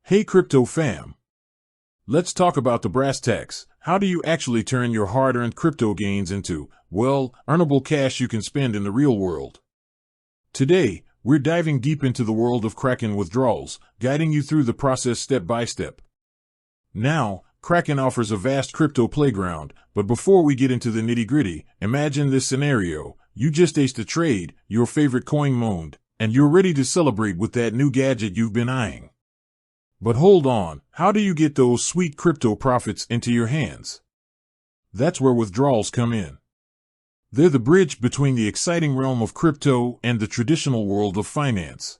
Hey crypto fam, let's talk about the brass tacks. How do you actually turn your hard-earned crypto gains into, well, earnable cash you can spend in the real world? Today, we're diving deep into the world of Kraken withdrawals, guiding you through the process step by step. Now, Kraken offers a vast crypto playground, but before we get into the nitty-gritty, imagine this scenario. You just aced a trade, your favorite coin moaned, and you're ready to celebrate with that new gadget you've been eyeing. But hold on, how do you get those sweet crypto profits into your hands? That's where withdrawals come in. They're the bridge between the exciting realm of crypto and the traditional world of finance.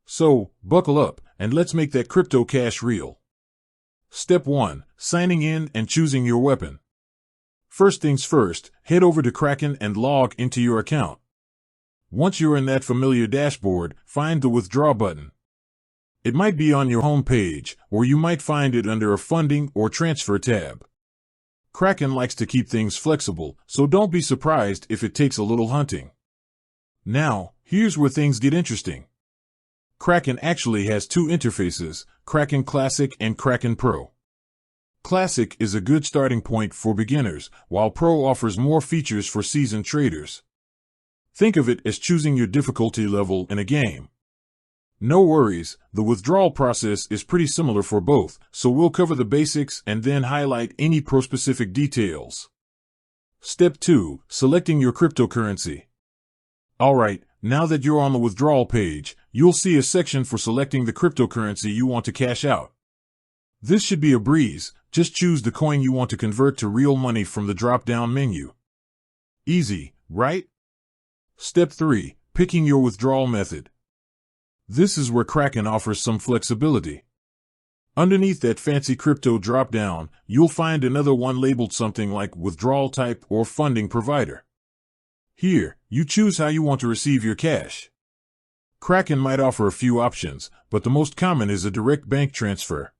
So, buckle up, and let's make that crypto cash real. Step 1. Signing in and choosing your weapon. First things first, head over to Kraken and log into your account. Once you're in that familiar dashboard, find the Withdraw button. It might be on your home page, or you might find it under a Funding or Transfer tab. Kraken likes to keep things flexible, so don't be surprised if it takes a little hunting. Now, here's where things get interesting. Kraken actually has two interfaces, Kraken Classic and Kraken Pro. Classic is a good starting point for beginners, while Pro offers more features for seasoned traders. Think of it as choosing your difficulty level in a game. No worries, the withdrawal process is pretty similar for both, so we'll cover the basics and then highlight any pro-specific details. Step 2. Selecting your cryptocurrency. Alright, now that you're on the withdrawal page, you'll see a section for selecting the cryptocurrency you want to cash out. This should be a breeze, just choose the coin you want to convert to real money from the drop-down menu. Easy, right? Step 3. Picking your withdrawal method. This is where Kraken offers some flexibility. Underneath that fancy crypto drop-down, you'll find another one labeled something like withdrawal type or funding provider. Here, you choose how you want to receive your cash. Kraken might offer a few options, but the most common is a direct bank transfer.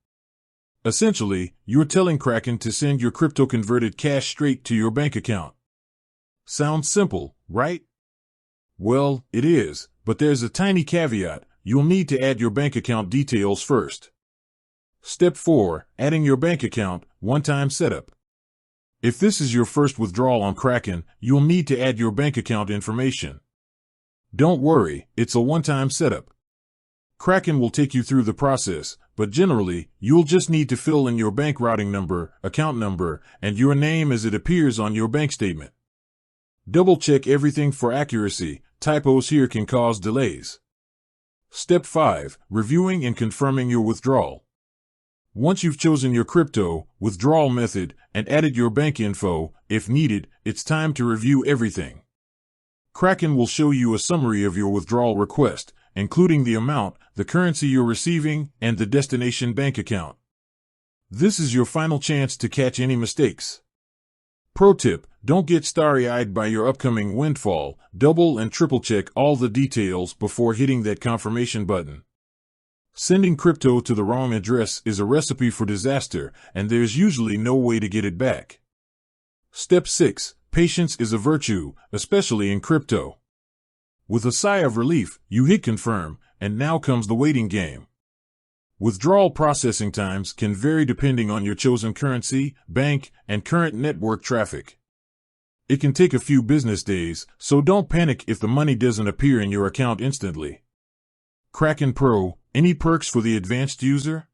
Essentially, you're telling Kraken to send your crypto-converted cash straight to your bank account. Sounds simple, right? Well, it is, but there's a tiny caveat. You'll need to add your bank account details first. Step 4. Adding your bank account, one-time setup. If this is your first withdrawal on Kraken, you'll need to add your bank account information. Don't worry, it's a one-time setup. Kraken will take you through the process, but generally, you'll just need to fill in your bank routing number, account number, and your name as it appears on your bank statement. Double-check everything for accuracy. Typos here can cause delays. Step 5. Reviewing and confirming your withdrawal. Once you've chosen your crypto, withdrawal method, and added your bank info, if needed, it's time to review everything. Kraken will show you a summary of your withdrawal request, including the amount, the currency you're receiving, and the destination bank account. This is your final chance to catch any mistakes. Pro tip, don't get starry-eyed by your upcoming windfall. Double and triple check all the details before hitting that confirmation button. Sending crypto to the wrong address is a recipe for disaster, and there's usually no way to get it back. Step 6. Patience is a virtue, especially in crypto. With a sigh of relief, you hit confirm, and now comes the waiting game. Withdrawal processing times can vary depending on your chosen currency, bank, and current network traffic. It can take a few business days, so don't panic if the money doesn't appear in your account instantly. Kraken Pro, any perks for the advanced user?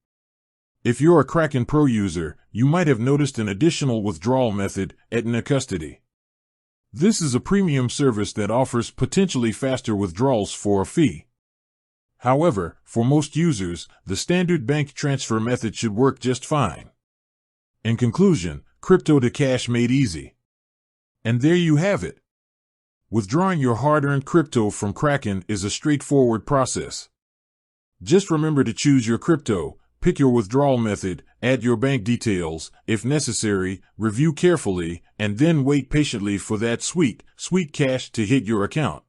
If you're a Kraken Pro user, you might have noticed an additional withdrawal method, Etna Custody. This is a premium service that offers potentially faster withdrawals for a fee. However, for most users, the standard bank transfer method should work just fine. In conclusion, crypto to cash made easy. And there you have it. Withdrawing your hard-earned crypto from Kraken is a straightforward process. Just remember to choose your crypto, pick your withdrawal method, add your bank details, if necessary, review carefully, and then wait patiently for that sweet cash to hit your account.